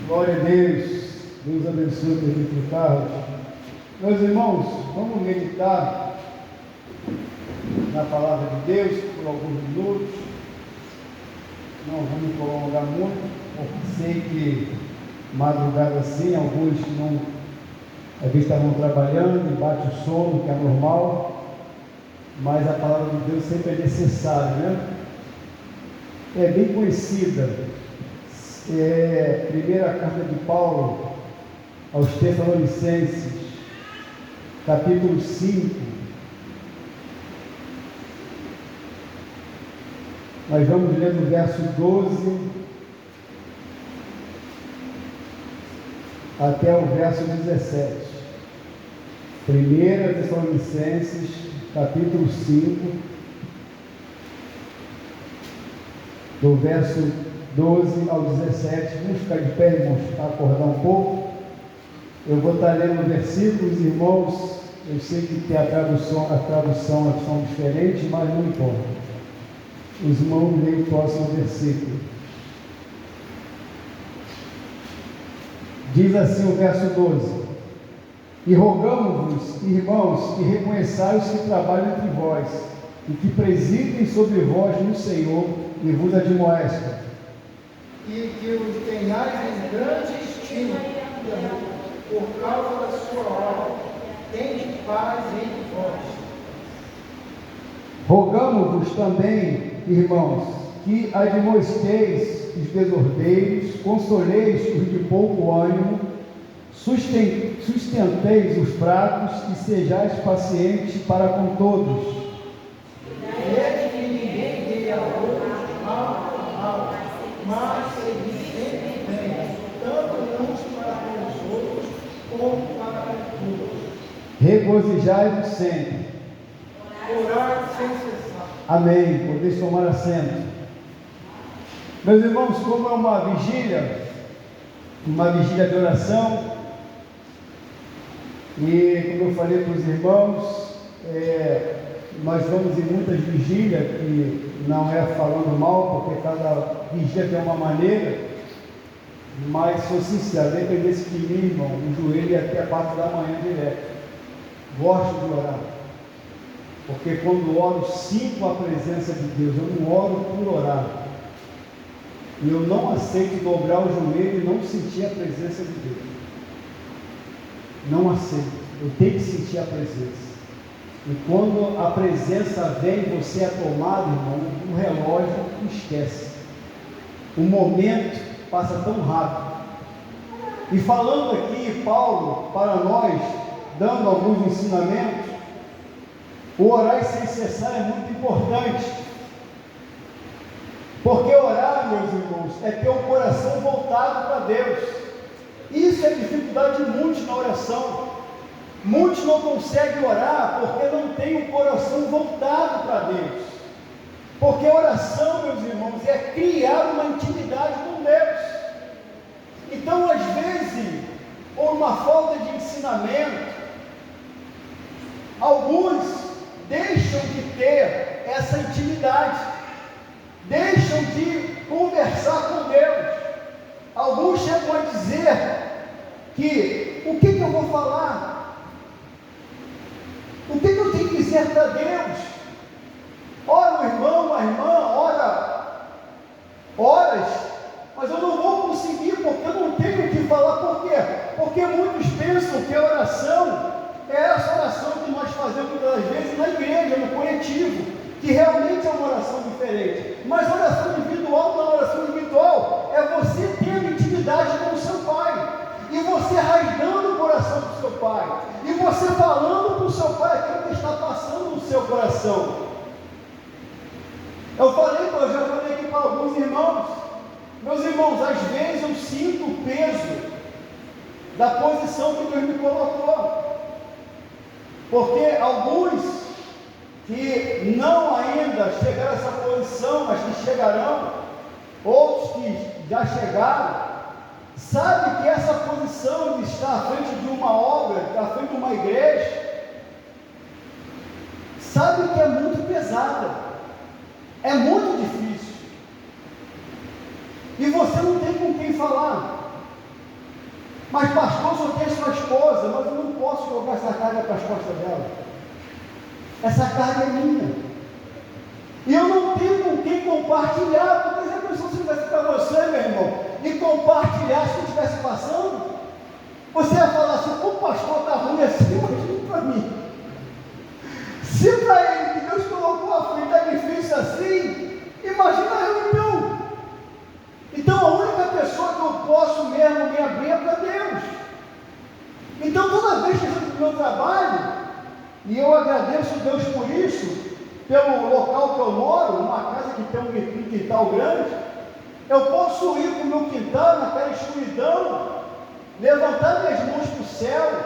Glória a Deus. Deus abençoe o Presbítero Carlos. Meus irmãos, vamos meditar na palavra de Deus por alguns minutos. Não vamos prolongar muito, porque sei que madrugada assim, alguns não, às vezes estavam trabalhando e bate o sono, que é normal, mas a palavra de Deus sempre é necessária, né? É bem conhecida. Primeira carta de Paulo aos Tessalonicenses, capítulo 5. Nós vamos ler do verso 12 até o verso 17. Primeira Tessalonicenses, capítulo 5, do verso 12 ao 17, vamos ficar de pé, irmãos, para acordar um pouco. Eu vou estar lendo versículos, irmãos. Eu sei que tem a tradução são diferentes, mas não importa. Os irmãos leem o próximo versículo. Diz assim o verso 12: E rogamos-vos, irmãos, que reconheçais os que trabalham entre vós, e que presidem sobre vós no Senhor, e vos admoestam, e que os tenhais em grande estima por causa da sua obra. Tende paz entre vós. Rogamos-vos também, irmãos, que admoesteis os desordeiros, consoleis os de pouco ânimo, sustenteis os fracos e sejais pacientes para com todos. Mas seguir sempre bem, tanto uns para com os outros, como para com todos. Regozijai-vos sempre. Orar sem cessar. Amém. Podeis tomar assento. Meus irmãos, como é uma vigília de oração, e como eu falei para os irmãos, nós vamos em muitas vigílias, que não é falando mal, porque cada vigília tem uma maneira, mas sou sincero, dependesse de mim, irmão, o joelho ia até a parte da manhã direto. Gosto de orar, porque quando oro, sinto a presença de Deus. Eu não oro por orar, e eu não aceito dobrar o joelho e não sentir a presença de Deus. Não aceito, eu tenho que sentir a presença. E quando a presença vem, você é tomado, irmão, o relógio esquece. O momento passa tão rápido. E falando aqui, Paulo, para nós, dando alguns ensinamentos, o orar sem cessar é muito importante. Porque orar, meus irmãos, é ter o coração voltado para Deus. Isso é a dificuldade de muitos na oração. Muitos não conseguem orar porque não têm o coração voltado para Deus. Porque oração, meus irmãos, é criar uma intimidade com Deus. Então, às vezes, por uma falta de ensinamento, alguns deixam de ter essa intimidade, deixam de conversar com Deus. Alguns chegam a dizer que o que eu vou falar? O que eu tenho que dizer para Deus? Ora, o irmão, a irmã, horas, mas eu não vou conseguir, porque eu não tenho o que falar. Por quê? Porque muitos pensam que a oração é essa oração que nós fazemos muitas vezes na igreja, no coletivo, que realmente é uma oração diferente. Mas a oração individual, na oração individual, é você tendo intimidade com o seu Pai, e você rasgando o coração do seu Pai, e você falando para o seu Pai aquilo que está passando no seu coração. Eu já falei aqui para alguns irmãos, meus irmãos, às vezes eu sinto o peso da posição que Deus me colocou, porque alguns que não ainda chegaram a essa posição, mas que chegarão, outros que já chegaram, sabe que essa posição de estar à frente de uma obra, à frente de uma igreja, sabe que é muito pesada, é muito difícil, e você não tem com quem falar. Mas pastor, só tem sua esposa, mas eu não posso jogar essa carga para as costas dela. Essa carga é minha. E eu não tenho com quem compartilhar. Por exemplo, se eu estivesse para você, meu irmão, e compartilhar se eu estivesse passando, você ia falar assim: o pastor está ruim assim, imagina para mim. Se para ele que Deus colocou à frente é difícil assim, imagina eu então. Então a única pessoa que eu posso mesmo me abrir é para Deus. Então toda vez que eu estou no meu trabalho, e eu agradeço a Deus por isso, pelo local que eu moro, uma casa que tem um quintal grande, eu posso ir para o meu quintal, naquela escuridão, levantar minhas mãos para o céu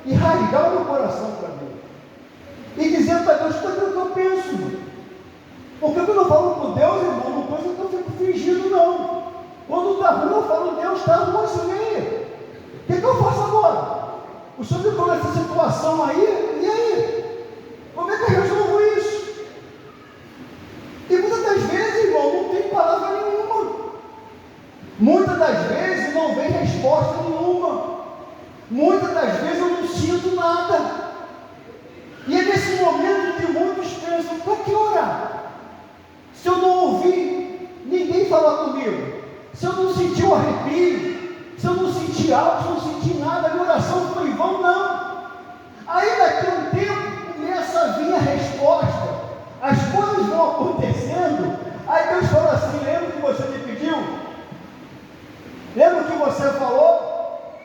e rasgar o meu coração para Deus. E dizer para Deus tudo aquilo que eu penso. Porque quando eu falo com Deus, irmão, não coisa que eu fico fingindo, não. Quando está ruim, eu falo: Deus, está ruim isso aí. O que eu faço agora? O senhor ficou nessa situação aí, e aí? Como é que eu resolvo isso? E muitas das vezes, irmão, não tem palavra nenhuma. Muitas das vezes não vem resposta nenhuma. Muitas das vezes eu não sinto nada. E é nesse momento que muitos pensam: para que orar? Se eu não ouvir ninguém falar comigo, se eu não sentir o arrepio, se eu não sentir algo, se eu não sentir nada, a minha oração foi em vão, não. Aí daqui a um tempo começa a vir a resposta, as coisas vão acontecendo, aí Deus fala assim: lembra o que você me pediu? Lembra o que você falou?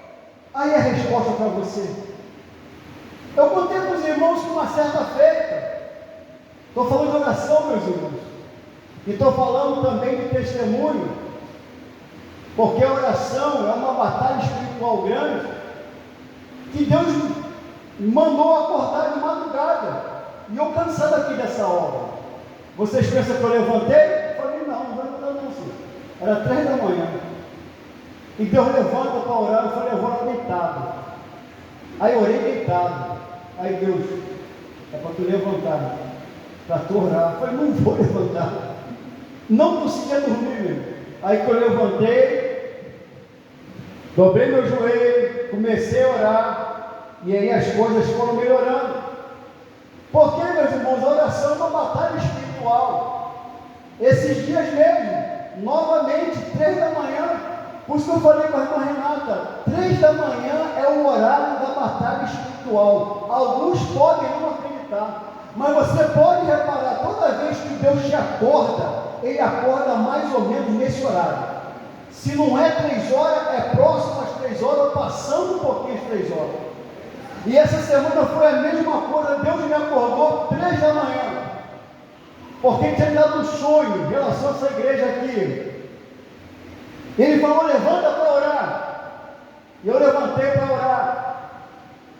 Aí a resposta para você. Eu contei com os irmãos que uma certa feita, estou falando de oração, meus irmãos, e estou falando também de testemunho, porque a oração é uma batalha espiritual grande, que Deus mandou acordar de madrugada, e eu cansado aqui dessa obra. Vocês pensam que eu levantei? Eu falei: não, não vai levantar não, filho. Era 3 da manhã, e Deus levanta para orar. Eu falei: eu vou orar deitado. Aí eu orei deitado. Aí Deus: é para tu levantar, para tu orar. Eu falei: não vou levantar. Não conseguia dormir mesmo. Aí que eu levantei, dobrei meu joelho, comecei a orar, e aí as coisas foram melhorando. Porque, meus irmãos, a oração é uma batalha espiritual. Esses dias mesmo, novamente, 3 da manhã, por isso que eu falei com a irmã Renata, 3 da manhã é o horário da batalha espiritual. Alguns podem não acreditar, mas você pode reparar, toda vez que Deus te acorda, Ele acorda mais ou menos nesse horário. Se não é 3 horas, é próximo às 3 horas, passando um pouquinho às 3 horas. E essa semana foi a mesma coisa. Deus me acordou 3 da manhã, porque Ele tinha me dado um sonho em relação a essa igreja aqui. Ele falou: levanta para orar. E eu levantei para orar.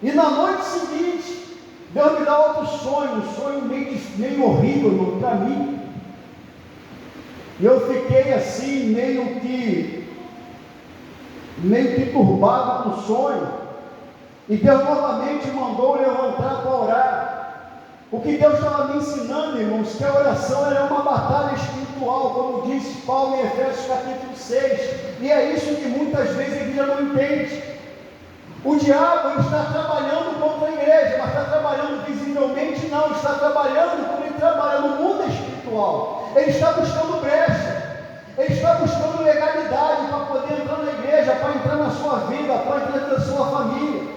E na noite seguinte, Deus me dá outro sonho, um sonho meio horrível para mim. E eu fiquei assim, meio que turbado com o sonho. E Deus novamente mandou levantar para orar. O que Deus estava me ensinando, irmãos, que a oração é uma batalha espiritual, como diz Paulo em Efésios capítulo 6. E é isso que muitas vezes a igreja não entende. O diabo está trabalhando contra a igreja, mas está trabalhando visivelmente? Não, está trabalhando como ele trabalha no mundo espiritual. Ele está buscando brecha, ele está buscando legalidade para poder entrar na igreja, para entrar na sua vida, para entrar na sua família.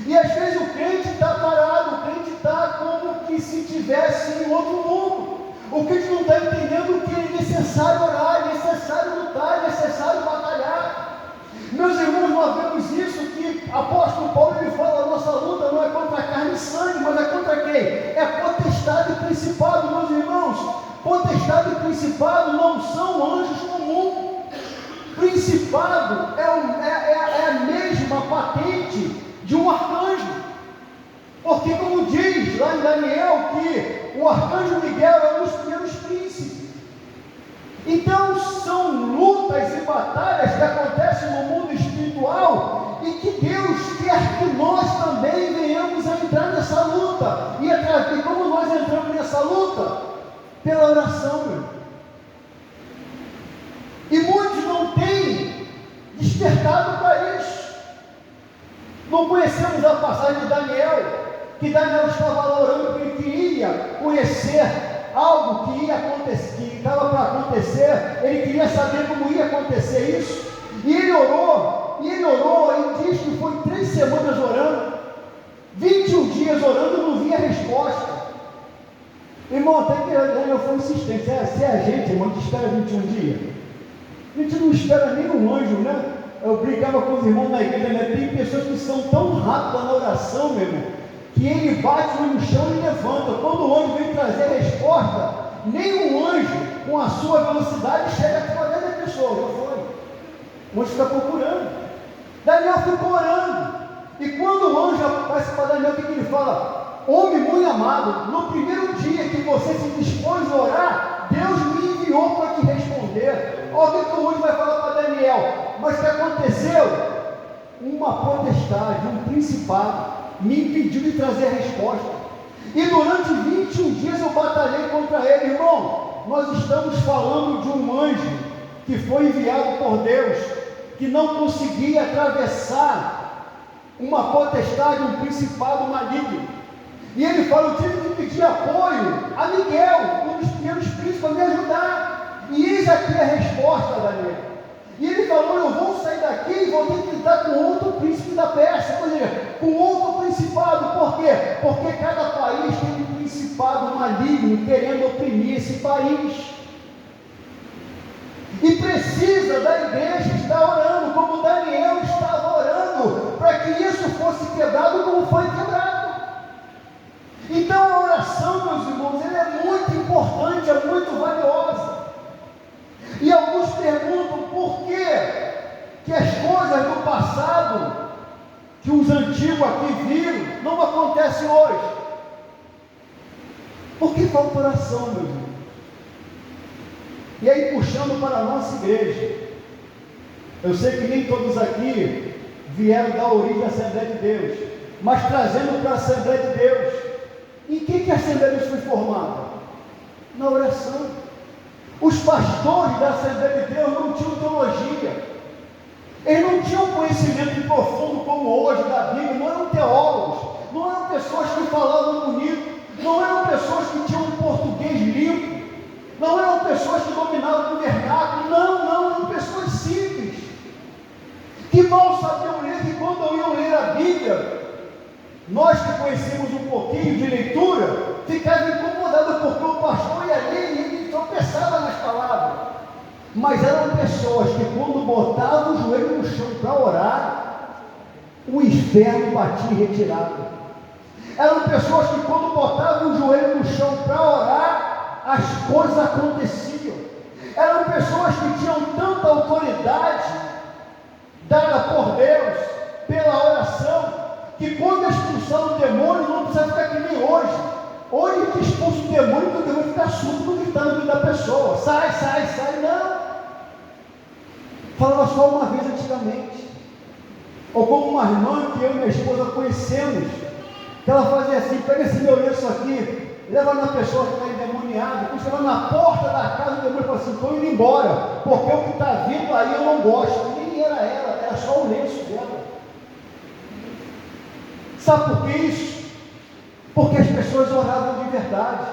E às vezes o crente está parado, o crente está como que se estivesse em outro mundo. O crente não está entendendo que é necessário orar, é necessário lutar, é necessário batalhar. Meus irmãos, nós vemos isso que apóstolo Paulo ele fala: a nossa luta não é contra carne e sangue, mas é contra quem? É potestade e principado, meus irmãos. Potestade e principado não são anjos comuns. Principado é a mesma patente de um arcanjo. Porque, como diz lá em Daniel, que o arcanjo Miguel é um dos primeiros príncipes. Então, são lutas e batalhas que acontecem no mundo espiritual e que Deus quer que nós também venhamos a entrar nessa luta. E como nós entramos nessa luta? Pela oração, meu. E muitos não têm despertado para isso. Não conhecemos a passagem de Daniel, que Daniel estava lá orando porque ele queria conhecer algo que ia acontecer, que estava para acontecer, ele queria saber como ia acontecer isso, e ele orou, e diz que foi 3 semanas orando, 21 dias orando e não via resposta. Irmão, até que Daniel foi insistente, se é a gente, irmão, que espera 21 dias, a gente não espera nem um anjo, né? Eu brincava com os irmãos na igreja, né? Tem pessoas que são tão rápidas na oração, meu irmão, que ele bate no chão e levanta. Quando o anjo vem trazer a resposta, nem um anjo, com a sua velocidade, chega a falar da pessoa, já foi. O anjo fica procurando. Daniel ficou orando. E quando o anjo aparece para Daniel, o que ele fala? Homem muito amado, no primeiro dia que você se dispôs a orar, Deus me enviou para te responder. Olha o que o anjo vai falar para Daniel. Mas o que aconteceu? Uma potestade, um principado, me impediu de trazer a resposta. E durante 21 dias eu batalhei contra ele. Irmão, nós estamos falando de um anjo que foi enviado por Deus, que não conseguia atravessar uma potestade, um principado maligno. E ele fala: eu tive que pedir apoio a Miguel, um dos primeiros príncipes, para me ajudar. E eis aqui a resposta, Daniel. E ele falou: eu vou sair daqui e vou ter que lidar com outro príncipe da Pérsia, ou seja, com outro principado. Por quê? Porque cada país tem um principado maligno querendo oprimir esse país. E precisa da igreja estar orando, como Daniel estava orando, para que isso fosse quebrado como foi quebrado. Então a oração, meus irmãos, ela é muito importante, é muito valiosa. E alguns perguntam por que as coisas do passado, que os antigos aqui viram, não acontecem hoje. Por que falta oração, meus irmãos? E aí, puxando para a nossa igreja, eu sei que nem todos aqui vieram da origem da Assembleia de Deus, mas trazendo para a Assembleia de Deus, em que a Assembleia de Deus foi formada? Na oração. Os pastores da Assembleia de Deus não tinham teologia, eles não tinham conhecimento profundo como hoje da Bíblia, não eram teólogos, não eram pessoas que falavam bonito, não eram pessoas que tinham um português limpo, não eram pessoas que dominavam o vernáculo, não, eram pessoas simples, que mal sabiam ler, que quando iam ler a Bíblia, nós que conhecemos um pouquinho de leitura, ficávamos incomodados porque o pastor ia ler e ele tropeçava nas palavras. Mas eram pessoas que quando botavam o joelho no chão para orar, o inferno batia em retirada. Eram pessoas que quando botavam o joelho no chão para orar, as coisas aconteciam. Eram pessoas que tinham tanta autoridade dada por Deus pela oração, que quando expulsaram o demônio, não precisa ficar que nem hoje. Hoje que expulsa o demônio, o demônio fica surdo gritando no meio da pessoa: sai, não. Falava só uma vez antigamente. Ou como uma irmã que eu e minha esposa conhecemos, que ela fazia assim: pega esse meu lenço aqui, leva na pessoa que está endemoniada. Quando chegava na porta da casa, o demônio falou assim: estou indo embora, porque o que está vindo aí eu não gosto. Nem era ela, era só o lenço dela. Sabe por que isso? Porque as pessoas oravam de verdade,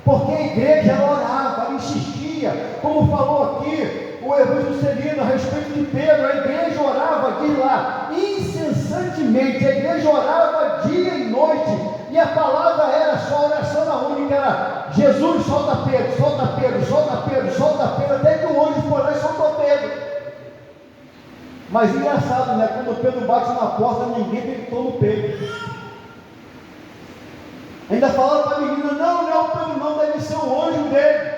porque a igreja ela orava, ela insistia, como falou aqui o Evangelho Celino a respeito de Pedro. A igreja orava, diz lá, incessantemente, a igreja orava dia e noite, e a palavra era só, a oração era única, era: Jesus, solta Pedro, solta Pedro, solta Pedro, solta Pedro, até que o anjo foi lá e soltou Pedro. Mas engraçado, né? Quando Pedro bate na porta, ninguém gritou no Pedro. Ainda falaram para a menina: não é o Pedro não, deve ser o anjo dele.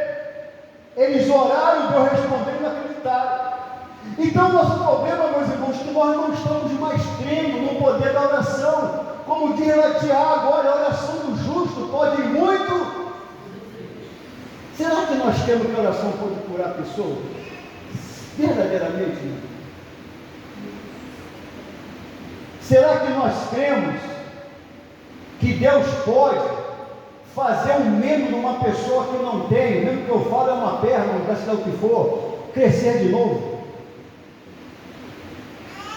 Eles oraram, Deus respondeu e não acreditaram. Então, nosso problema, meus irmãos, é que nós não estamos mais crendo no poder da oração. Como diz lá Tiago: olha, a oração do justo pode ir muito. Será que nós temos que a oração pode curar pessoas? Verdadeiramente, não? Será que nós cremos que Deus pode fazer um membro de uma pessoa que não tem, mesmo que eu falo é uma perna, não sei lá o que for, crescer de novo?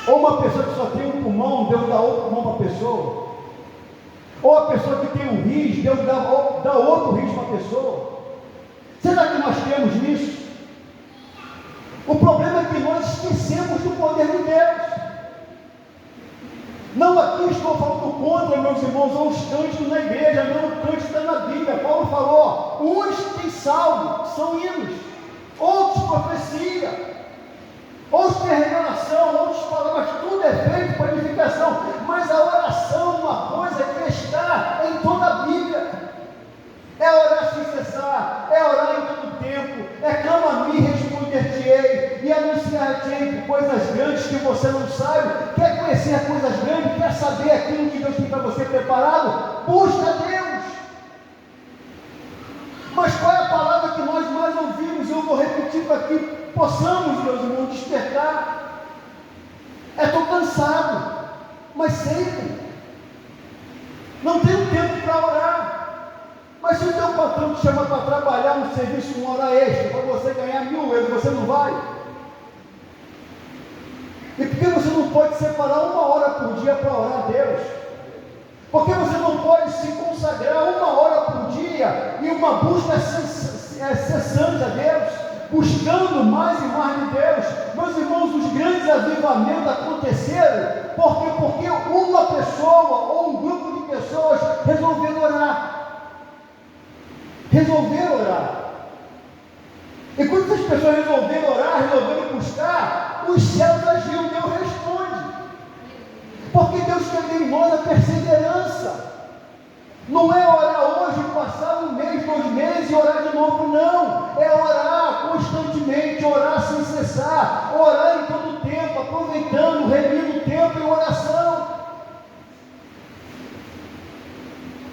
Ou uma pessoa que só tem um pulmão, Deus dá outro pulmão para a pessoa. Ou a pessoa que tem um rim, Deus dá outro rim para a pessoa. Será que nós temos isso? O problema é que nós esquecemos do poder de Deus. Não aqui estou falando contra, meus irmãos, ou os cânticos na igreja, não, o cântico está na Bíblia. Paulo falou, uns têm salmo, são hinos, outros profecia, outros têm revelação, outros falam, mas tudo é feito para edificação. Mas a oração, uma coisa que está em toda a Bíblia, é orar sem cessar, é orar em todo tempo, é clama a mim, responder-te-ei, e anunciar-te-ei coisas grandes que você não sabe. Quer conhecer coisas grandes, quer saber aquilo que Deus tem para você preparado? Busca Deus. Mas qual é a palavra que nós mais ouvimos? Eu vou repetir para que possamos, meus irmãos, despertar. Estou cansado, mas sempre. Não tenho tempo para orar. Mas se o teu patrão te chama para trabalhar no serviço uma hora extra, para você ganhar 1.000 euros, você não vai? E por que você não pode separar 1 hora por dia para orar a Deus? Por que você não pode se consagrar 1 hora por dia em uma busca cessante a Deus, buscando mais e mais de Deus? Meus irmãos, os grandes avivamentos aconteceram porque uma pessoa ou um grupo de pessoas resolveram orar. Resolveram orar. E quando essas pessoas resolveram orar, resolveram buscar, os céus agiram, Deus responde. Porque Deus quer em nós a perseverança. Não é orar hoje, passar 1 mês, 2 meses e orar de novo, não. É orar constantemente, orar sem cessar, orar em todo o tempo, aproveitando, remindo o tempo em oração.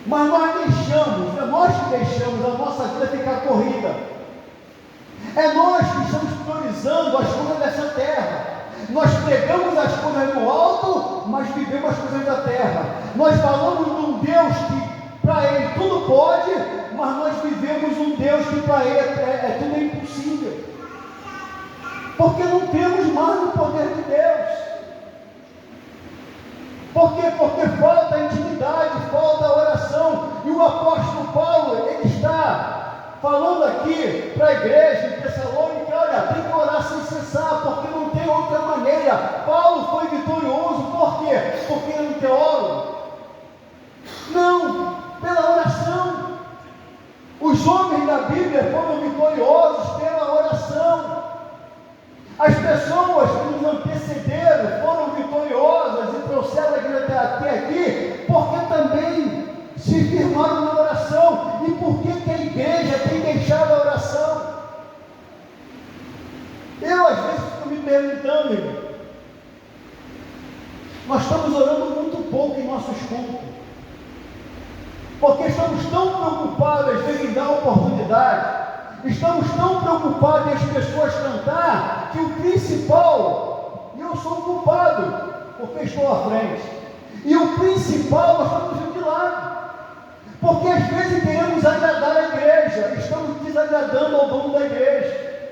Mas nós deixamos, é nós que deixamos a nossa vida ficar corrida. É nós que estamos priorizando as coisas dessa terra. Nós pregamos as coisas no alto, mas vivemos as coisas da terra. Nós falamos de um Deus que para Ele tudo pode, mas nós vivemos um Deus que para Ele tudo é impossível. Porque não temos mais o poder de Deus. Por quê? Porque falta intimidade, falta oração. E o apóstolo Paulo, ele está falando aqui para a igreja em Tessalônica, olha, tem que orar sem cessar, porque não tem outra maneira. Paulo foi vitorioso, por quê? Porque ele é um teólogo? Não, pela oração. Os homens da Bíblia foram vitoriosos pela oração. As pessoas que nos antecederam foram vitoriosas e trouxeram a igreja até aqui, porque também se firmaram na oração. E por que a igreja tem deixado a oração? Eu às vezes fico me perguntando, irmão, nós estamos orando muito pouco em nossos cultos, porque estamos tão preocupados às vezes em dar oportunidade. Estamos tão preocupados em as pessoas cantar, que o principal, e eu sou o culpado, porque estou à frente, e o principal nós estamos indo de lado, porque às vezes queremos agradar a igreja, estamos desagradando ao dono da igreja,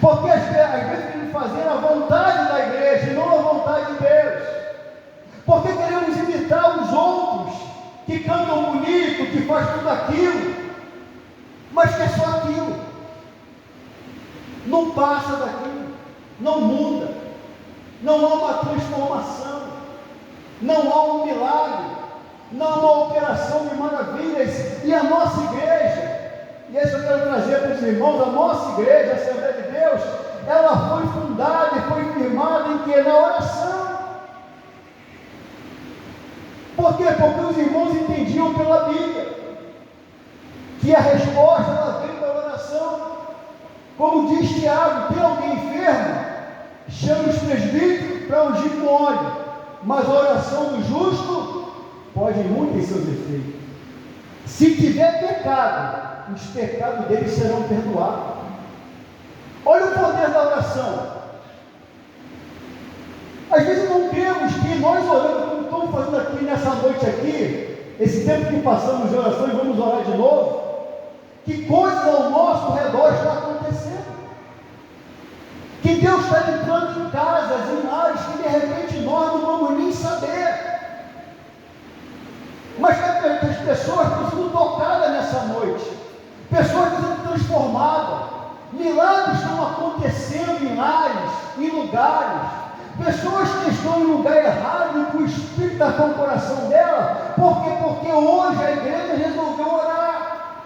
porque às vezes queremos fazer a vontade da igreja, e não a vontade de Deus, porque queremos imitar os outros, que cantam bonito, que faz tudo aquilo, mas que é só aquilo, não passa daquilo, não muda, não há uma transformação, não há um milagre, não há uma operação de maravilhas. E a nossa igreja, e isso eu quero trazer para os irmãos, a nossa igreja, a Assembleia de Deus, ela foi fundada e foi firmada em que? Na oração. Por quê? Porque os irmãos entendiam pela Bíblia que a resposta ela vem da oração. Como diz Tiago, tem alguém enfermo? Chama os presbíteros para ungir com óleo, mas a oração do justo pode muito em seus efeitos. Se tiver pecado, os pecados deles serão perdoados. Olha o poder da oração. Às vezes não cremos que nós orando, como estamos fazendo aqui nessa noite aqui, esse tempo que passamos de oração e vamos orar de novo, que coisas ao nosso redor está acontecendo, que Deus está entrando em casas, em lugares, pessoas que estão em lugar errado e que o Espírito está com o coração dela. Por quê? Porque hoje a igreja resolveu orar.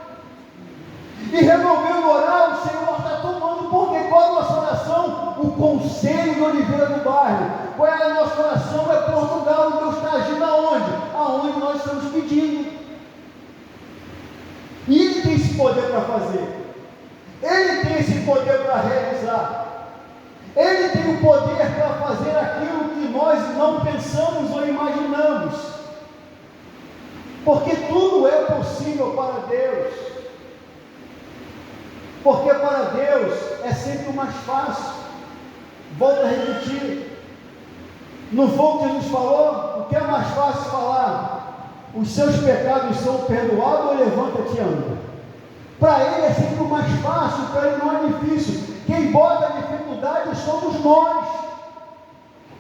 E resolveu orar, o Senhor está tomando. Porque qual é a nossa oração? O Conselho de Oliveira do Bairro. Qual é a nossa oração? É Portugal. Deus está agindo aonde? Aonde nós estamos pedindo. E Ele tem esse poder para fazer. Ele tem esse poder para realizar. Ele tem o poder para fazer aquilo que nós não pensamos ou imaginamos. Porque tudo é possível para Deus. Porque para Deus é sempre o mais fácil. Volto a repetir. Não foi o que Jesus falou? O que é mais fácil falar? Os seus pecados são perdoados ou levanta-te e anda? Para Ele é sempre o mais fácil, para Ele não é difícil. Quem bota a dificuldade somos nós.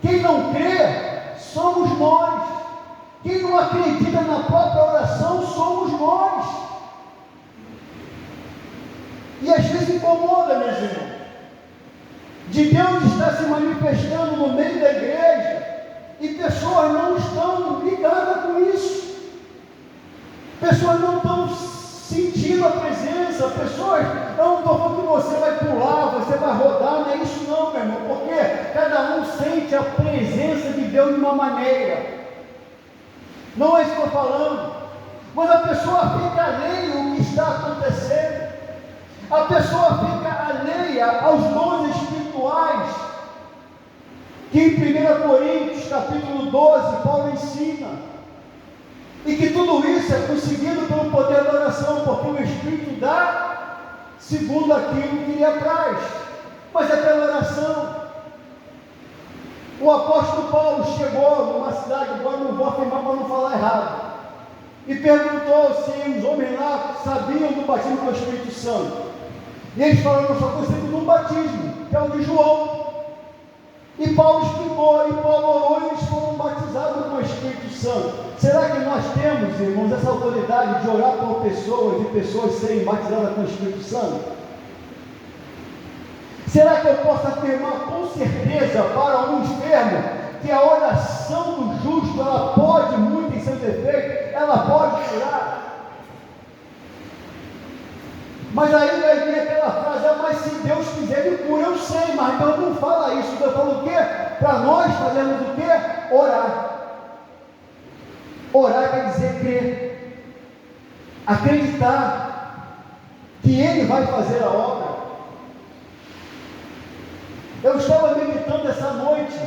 Quem não crê, somos nós. Quem não acredita na própria oração, somos nós. E às vezes incomoda, meus irmãos, de Deus estar se manifestando no meio da igreja e pessoas não estão ligadas com isso. Pessoas não estão sentindo a presença. Pessoas, eu não estou falando que você vai pular, você vai rodar, não é isso não, meu irmão, porque cada um sente a presença de Deus de uma maneira. Não é isso que eu estou falando, mas a pessoa fica alheia ao que está acontecendo. A pessoa fica alheia aos dons espirituais, que em 1 Coríntios, capítulo 12, Paulo ensina, e que tudo isso é conseguido pelo poder da oração, porque o Espírito dá segundo aquilo que lhe apraz, mas é pela oração. O apóstolo Paulo chegou numa cidade, agora não vou afirmar para não falar errado, e perguntou se os homens lá sabiam do batismo com o Espírito Santo. E eles falaram: eu só consigo de um batismo, que é o de João. E Paulo explicou, e Paulo orou, e eles foram batizados com o Espírito Santo. Será que nós temos, irmãos, essa autoridade de orar por pessoas e pessoas serem batizadas com o Espírito Santo? Será que eu posso afirmar com certeza para um enfermo que a oração do justo, ela pode, muito em seus efeitos, ela pode curar? Mas aí vai vir aquela frase: mas se Deus quiser Ele cura. Eu sei, mas Deus não fala isso. Deus fala o quê? Para nós fazermos o quê? Orar. Orar quer dizer crer, acreditar que Ele vai fazer a obra. Eu estava meditando essa noite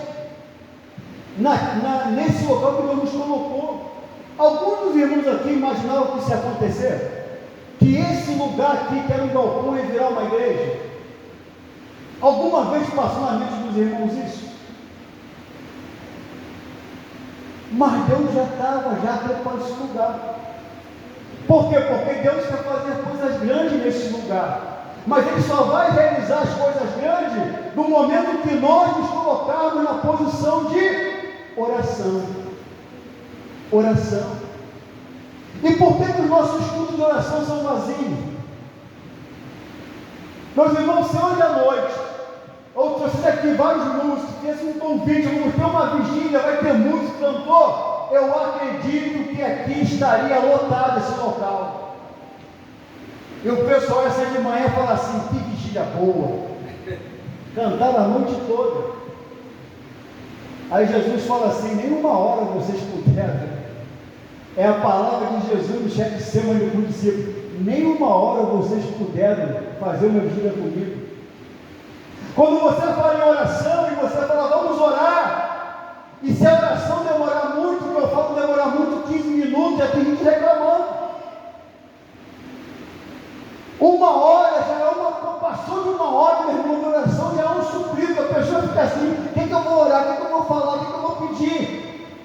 nesse local que Deus nos colocou. Alguns dos irmãos aqui imaginavam que isso ia acontecer, que esse lugar aqui, que era um galpão, ia virar uma igreja. Alguma vez passou na mente dos irmãos isso? Mas Deus já estava preparando esse lugar. Por quê? Porque Deus quer fazer coisas grandes nesse lugar. Mas Ele só vai realizar as coisas grandes no momento que nós nos colocarmos na posição de oração. Oração. E por que os nossos cultos de oração são vazios? Meus irmãos, se hoje à noite, ou trouxe aqui vários músicos, fez um convite, vamos ter uma vigília, vai ter músico, cantor, eu acredito que aqui estaria lotado esse local. E o pessoal essa de manhã fala assim: que vigília boa, cantaram a noite toda. Aí Jesus fala assim: nenhuma hora vocês puderam. É a palavra de Jesus no Getsemane com o discípulo: nenhuma hora vocês puderam fazer uma vigília comigo. Quando você fala em oração e você fala: vamos orar, e se a oração demorar muito, que eu falo demorar muito, 15 minutos, já tem gente reclamando. Uma hora já é passou de uma hora, meu irmão, de oração já é um suplico. A pessoa fica assim: o que eu vou orar, o que eu vou falar, o que eu vou pedir?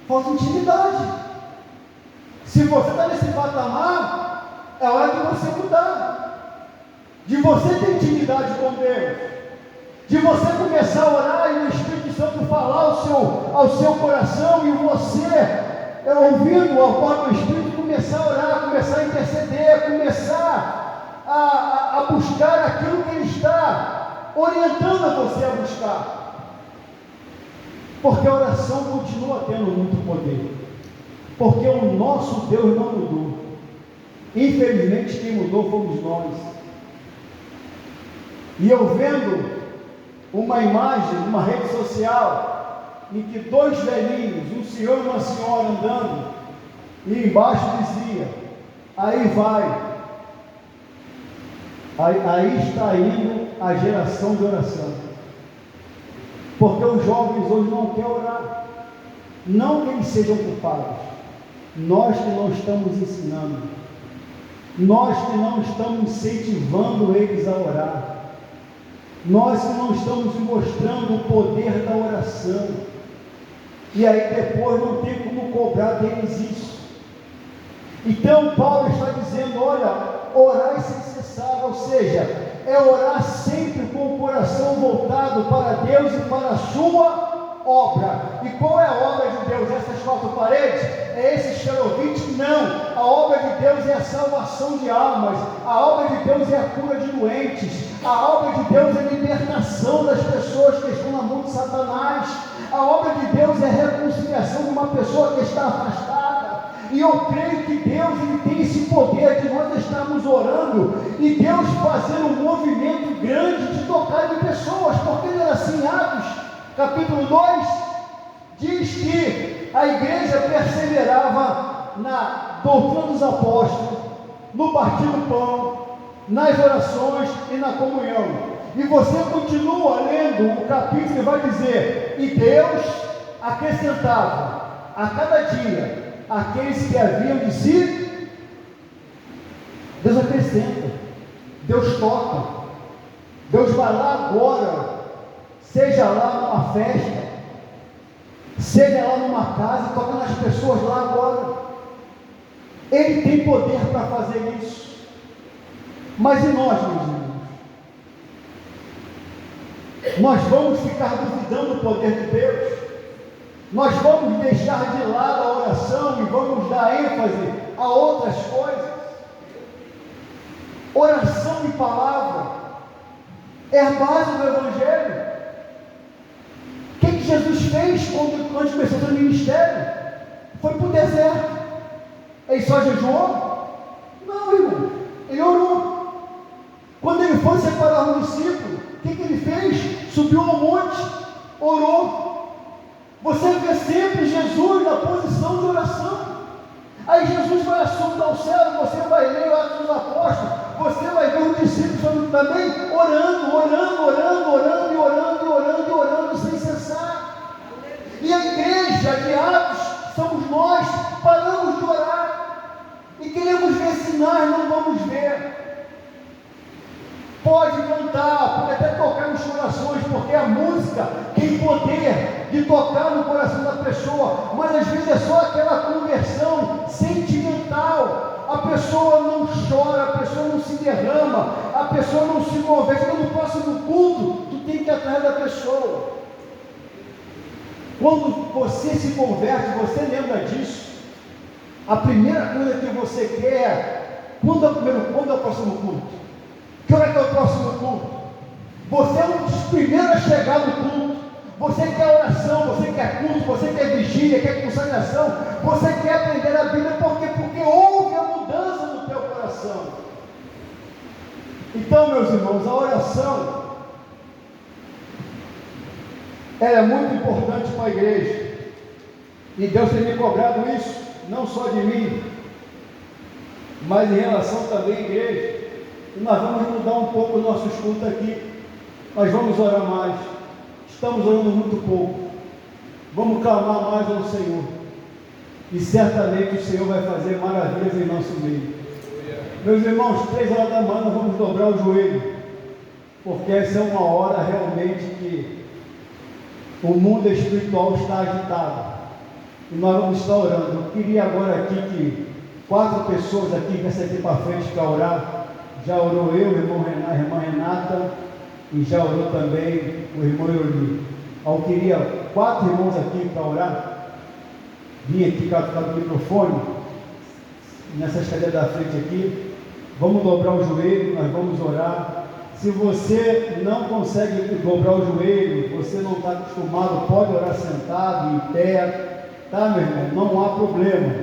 Falta intimidade. Se você está nesse patamar, é hora de você mudar, de você ter intimidade com Deus, de você começar a orar e o Espírito Santo falar ao seu coração, e você, ouvindo a voz do Espírito, começar a orar, começar a interceder, começar a buscar aquilo que Ele está orientando a você a buscar. Porque a oração continua tendo muito poder. Porque o nosso Deus não mudou. Infelizmente quem mudou fomos nós. E eu vendo uma imagem numa rede social em que dois velhinhos, um senhor e uma senhora andando, e embaixo dizia: aí vai, aí está indo a geração de oração. Porque os jovens hoje não querem orar. Não que eles sejam culpados, nós que não estamos ensinando, nós que não estamos incentivando eles a orar, nós que não estamos mostrando o poder da oração, e aí depois não tem como cobrar deles isso. Então Paulo está dizendo: olha, orar sem cessar, ou seja, é orar sempre com o coração voltado para Deus e para a sua obra. E qual é a obra de Deus? Essas quatro paredes? É esses xerovites? Não. A obra de Deus é a salvação de almas. A obra de Deus é a cura de doentes. A obra de Deus é a libertação das pessoas que estão na mão de Satanás. A obra de Deus é a reconciliação de uma pessoa que está afastada. E eu creio que Deus, Ele tem esse poder de nós estarmos orando e Deus fazendo um movimento grande de tocar em pessoas. Porque não era assim em Atos capítulo 2, diz que a igreja perseverava na doutrina dos apóstolos, no partir do pão, nas orações e na comunhão. E você continua lendo o capítulo e vai dizer: e Deus acrescentava a cada dia aqueles que haviam de si. Deus acrescenta, Deus toca, Deus vai lá agora. Seja lá numa festa, seja lá numa casa, toca nas pessoas lá agora. Ele tem poder para fazer isso. Mas e nós, meus irmãos? Nós vamos ficar duvidando do poder de Deus? Nós vamos deixar de lado a oração e vamos dar ênfase a outras coisas? Oração e palavra é a base do Evangelho. O que Jesus fez quando começou o seu ministério? Foi para o deserto. Ele só jejuou? Não, irmão. Ele orou. Quando ele foi separar um discípulo, o que ele fez? Subiu ao monte, orou. Você vê sempre Jesus na posição de oração. Aí Jesus vai assunto ao céu, você vai ler o Atos dos Apóstolos, você vai ver os discípulos também orando, sem cessar. E a igreja de Atos somos nós, paramos de orar e queremos ver sinais, não vamos ver. Pode cantar, pode até tocar nos corações, porque a música tem poder de tocar no coração da pessoa, mas às vezes é só aquela conversão sentimental. A pessoa não chora, a pessoa não se derrama, a pessoa não se converte. Então, no próximo culto, tu tem que ir atrás da pessoa. Quando você se converte, você lembra disso. A primeira coisa que você quer, quando é o próximo culto? Que hora que é o próximo culto? Você é um dos primeiros a chegar no culto. Você quer oração, você quer culto, você quer vigília, quer consagração, você quer aprender a Bíblia, porque houve a mudança no teu coração. Então, meus irmãos, a oração, ela é muito importante para a igreja, e Deus tem me cobrado isso, não só de mim, mas em relação também à igreja. E nós vamos mudar um pouco os nossos cultos aqui, nós vamos orar mais. Estamos orando muito pouco. Vamos clamar mais ao Senhor. E certamente o Senhor vai fazer maravilhas em nosso meio. Meus irmãos, 3 horas da manhã nós vamos dobrar o joelho. Porque essa é uma hora realmente que o mundo espiritual está agitado. E nós vamos estar orando. Eu queria agora aqui que 4 pessoas aqui viessem aqui para frente para orar. Já orou eu, o irmão Renato, a irmã Renata, e já orou também o irmão Euli. Eu queria 4 irmãos aqui para orar. Vim aqui com o microfone, nessas cadeiras da frente aqui. Vamos dobrar o joelho, nós vamos orar. Se você não consegue dobrar o joelho, você não está acostumado, pode orar sentado, em pé, tá, meu irmão? Não há problema,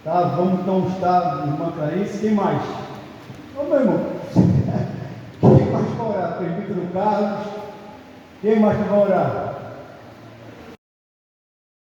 tá? Vamos então estar, irmã Clarice, quem mais? Ô, meu irmão, quem mais vai orar? Presbítero Carlos, quem mais vai orar?